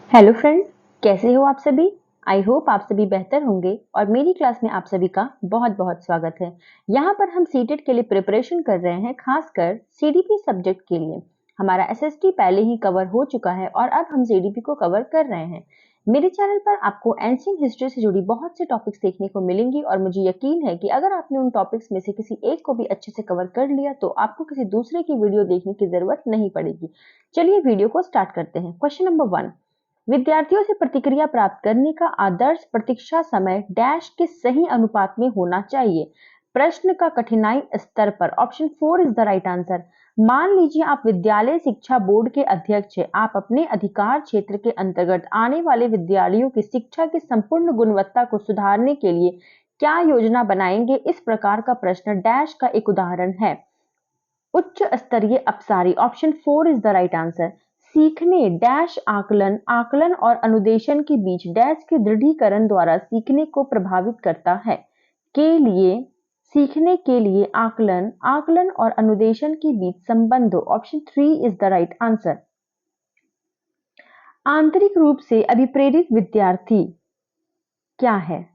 Hello friends, कैसे हो आप सभी। आई होप आप सभी बेहतर होंगे और मेरी क्लास में आप सभी का बहुत बहुत स्वागत है। यहाँ पर हम सीटेट के लिए प्रिपरेशन कर रहे हैं, खासकर सीडीपी सब्जेक्ट के लिए। हमारा एसएसटी पहले ही कवर हो चुका है और अब हम सीडीपी को कवर कर रहे हैं। मेरे चैनल पर आपको एंशिएंट हिस्ट्री से जुड़ी बहुत से टॉपिक्स देखने को मिलेंगी और मुझे यकीन है कि अगर आपने उन टॉपिक्स में से किसी एक को भी अच्छे से कवर कर लिया तो आपको किसी दूसरे की वीडियो देखने की जरूरत नहीं पड़ेगी। चलिए वीडियो को स्टार्ट करते हैं। क्वेश्चन नंबर 1, विद्यार्थियों से प्रतिक्रिया प्राप्त करने का आदर्श प्रतीक्षा समय डैश के सही अनुपात में होना चाहिए। प्रश्न का कठिनाई स्तर पर। Option 4 is the right answer. मान लीजिए आप विद्यालय शिक्षा बोर्ड के अध्यक्ष हैं। आप अपने अधिकार क्षेत्र के अंतर्गत आने वाले विद्यालयों की शिक्षा की संपूर्ण गुणवत्ता को सुधारने के लिए क्या योजना बनाएंगे। इस प्रकार का प्रश्न डैश का एक उदाहरण है। उच्च स्तरीय अपसारी। Option 4 is the right answer. सीखने डैश आकलन आकलन और अनुदेशन के बीच डैश के दृढ़ीकरण द्वारा सीखने को प्रभावित करता है। के लिए सीखने के लिए आकलन आकलन और अनुदेशन के बीच संबंध। Option 3 is the right answer. आंतरिक रूप से अभिप्रेरित विद्यार्थी क्या है।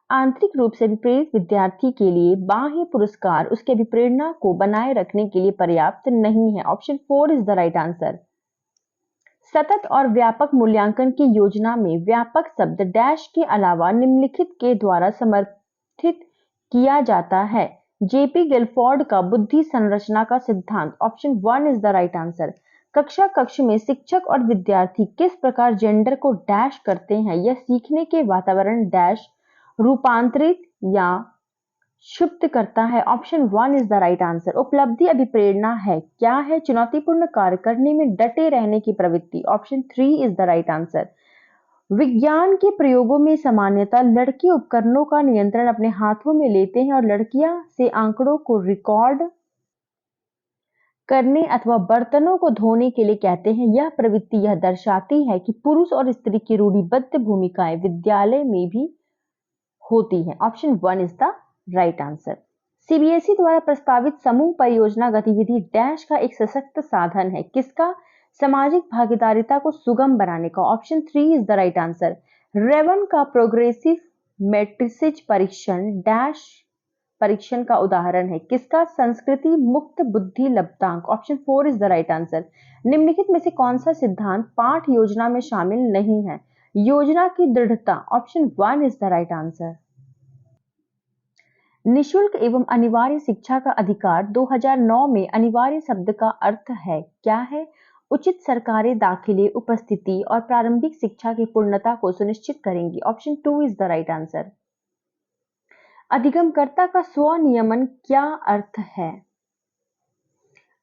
आंतरिक रूप से विप्रेरित विद्यार्थी के लिए बाह्य पुरस्कार उसके अभिप्रेरणा को बनाए रखने के लिए पर्याप्त नहीं है। Option 4 is the right answer. सतत और व्यापक मूल्यांकन की योजना में व्यापक शब्द डैश के अलावा निम्नलिखित के द्वारा समर्थित किया जाता है। जेपी गिलफोर्ड का बुद्धि संरचना का सिद्धांत। Option 1 is the right answer. कक्षा कक्ष में शिक्षक और विद्यार्थी किस प्रकार जेंडर को डैश करते हैं। यह सीखने के वातावरण डैश रूपांतरित या क्षुब्ध करता है। Option 1 is the right answer. उपलब्धि अभिप्रेरणा है क्या है। चुनौतीपूर्ण कार्य करने में डटे रहने की प्रवृत्ति। Option 3 is the right answer. विज्ञान के प्रयोगों में सामान्यतः लड़के उपकरणों का नियंत्रण अपने हाथों में लेते हैं और लड़कियां से आंकड़ों को रिकॉर्ड करने अथवा बर्तनों को धोने के लिए कहते हैं। यह प्रवृत्ति यह दर्शाती है कि पुरुष और स्त्री की रूढ़िबद्ध भूमिकाएं विद्यालय में भी होती है। Option 1 is the right answer. CBSE द्वारा प्रस्तावित समूह परियोजना गतिविधि डैश का एक सशक्त साधन है। किसका। सामाजिक भागीदारिता को सुगम बनाने का। Option 3 is the right answer. Raven का प्रोग्रेसिव मैट्रिसेज परीक्षण डैश परीक्षण का उदाहरण है। किसका। संस्कृति मुक्त बुद्धि लब्धांक। Option 4 is the right answer. निम्नलिखित में से कौन सा सिद्धांत पाठ योजना में शामिल नहीं है। योजना की दृढ़ता। Option 1 is the right answer. निशुल्क एवं अनिवार्य शिक्षा का अधिकार 2009 में अनिवार्य शब्द का अर्थ है क्या है। उचित सरकारी दाखिले उपस्थिति और प्रारंभिक शिक्षा की पूर्णता को सुनिश्चित करेंगी। Option 2 is the right answer. अधिगमकर्ता का स्वनियमन क्या अर्थ है।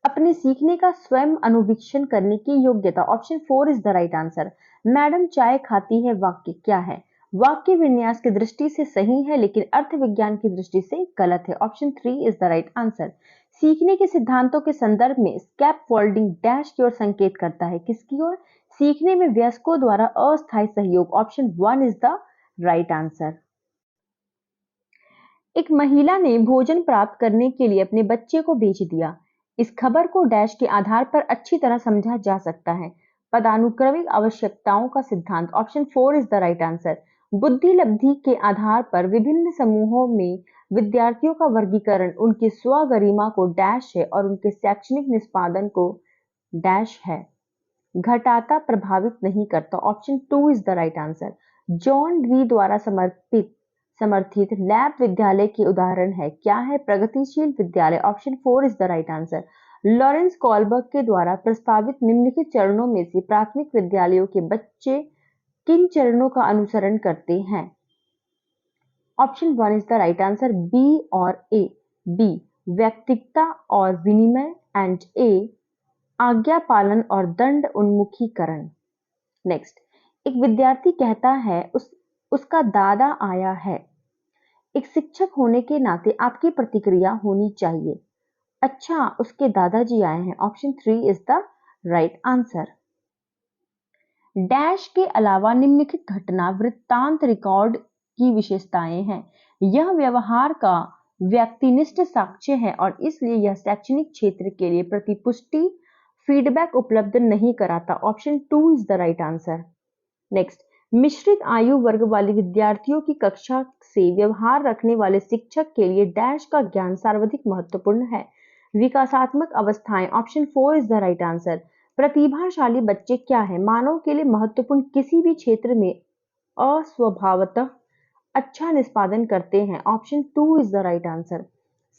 अपने सीखने का स्वयं अनुवीक्षण करने की योग्यता। Option 4 is the right answer. Madam चाय खाती है वाक्य क्या है। वाक्य विन्यास की दृष्टि से सही है लेकिन अर्थ विज्ञान की दृष्टि से गलत है। Option 3 is the right answer. सीखने के सिद्धांतों के संदर्भ में स्कैप फोल्डिंग डैश की ओर संकेत करता है। किसकी ओर। सीखने में वयस्कों द्वारा अस्थायी सहयोग। Option 1 is the right answer. एक महिला ने भोजन प्राप्त करने के लिए अपने बच्चे को बेच दिया। इस खबर को डैश के आधार पर अच्छी तरह समझा जा सकता है। पदानुक्रमिक आवश्यकताओं का सिद्धांत। Option 4 is the right answer. बुद्धि लब्धि के आधार पर विभिन्न समूहों में विद्यार्थियों का वर्गीकरण उनकी स्वगरिमा को डैश है और उनके शैक्षणिक निष्पादन को डैश है घटाता प्रभावित नहीं करता। Option 2 is the right answer. John D द्वारा समर्थित लैब विद्यालय के उदाहरण है क्या है। प्रगतिशील विद्यालय। Option 4 is the right answer. Lawrence Kohlberg के द्वारा प्रस्तावित निम्नलिखित चरणों में से प्राथमिक विद्यालयों के बच्चे किन चरणों का अनुसरण करते हैं। Option 1 is the right answer. B और ए। बी व्यक्तिगता और विनिमय एंड ए आज्ञा पालन और दंड उन्मुखीकरण। नेक्स्ट, एक विद्यार्थी कहता है उसका दादा आया है। एक शिक्षक होने के नाते आपकी प्रतिक्रिया होनी चाहिए। अच्छा, उसके दादाजी आए हैं। Option 3 is the right answer. Dash के अलावा निम्नलिखित घटना वृत्तांत रिकॉर्ड की विशेषताएं हैं। यह व्यवहार का व्यक्तिनिष्ठ साक्ष्य है और इसलिए यह शैक्षणिक क्षेत्र के लिए प्रतिपुष्टि फीडबैक उपलब्ध नहीं कराता। Option 2 is the right answer. Next, मिश्रित आयु वर्ग वाले विद्यार्थियों की कक्षा से व्यवहार रखने वाले शिक्षक के लिए डैश का ज्ञान सर्वाधिक महत्वपूर्ण है। विकासात्मक अवस्थाएं। Option 4 is the right answer. प्रतिभाशाली बच्चे क्या है? मानव के लिए महत्वपूर्ण किसी भी क्षेत्र में अस्वभावतः अच्छा निष्पादन करते हैं। Option 2 is the right answer.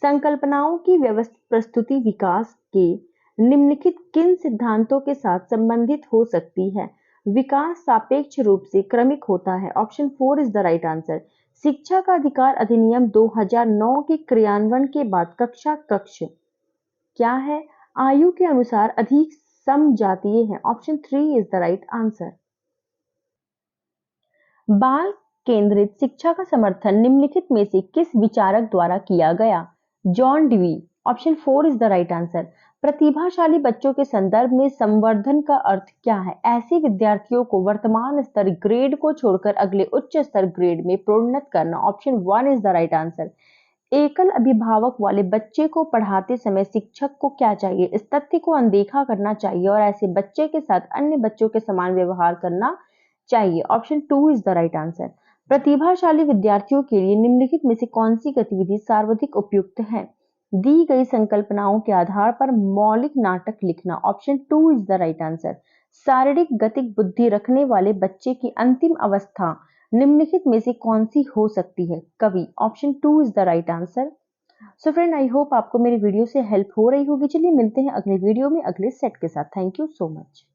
संकल्पनाओं की व्यवस्थित प्रस्तुति विकास के निम्नलिखित किन सिद्धांतों के साथ संबंधित हो सकती है? विकास सापेक्ष रूप से क्रमिक होता है। Option 4 is the right answer. शिक्षा का अधिकार अधिनियम 2009 के क्रियान्वयन के बाद कक्षा कक्ष क्या है? आयु के अनुसार अधिक समजातीय है। Option 3 is the right answer. बाल केंद्रित शिक्षा का समर्थन निम्नलिखित में से किस विचारक द्वारा किया गया? John Dewey. Option 4 is the right answer. प्रतिभाशाली बच्चों के संदर्भ में संवर्धन का अर्थ क्या है? ऐसे विद्यार्थियों को वर्तमान स्तर ग्रेड को छोड़कर अगले उच्च स्तर ग्रेड में प्रोन्नत करना। Option 1 is the right answer. एकल अभिभावक वाले बच्चे को पढ़ाते समय शिक्षक को क्या चाहिए? इस तथ्य को अनदेखा करना चाहिए और ऐसे बच्चे के साथ अन्य बच्चों के समान व्यवहार करना चाहिए। Option 2 is the right answer. प्रतिभाशाली विद्यार्थियों के लिए निम्नलिखित में से कौन सी गतिविधि सर्वाधिक उपयुक्त है? दी गई संकल्पनाओं के आधार पर मौलिक नाटक लिखना। Option 2 is the right answer. शारीरिक गतिक बुद्धि रखने वाले बच्चे की अंतिम अवस्था निम्नलिखित में से कौन सी हो सकती है? कवि। Option 2 is the right answer. So friend, I hope आपको मेरी वीडियो से हेल्प हो रही होगी। चलिए मिलते हैं अगले वीडियो में अगले सेट के साथ। Thank you so much.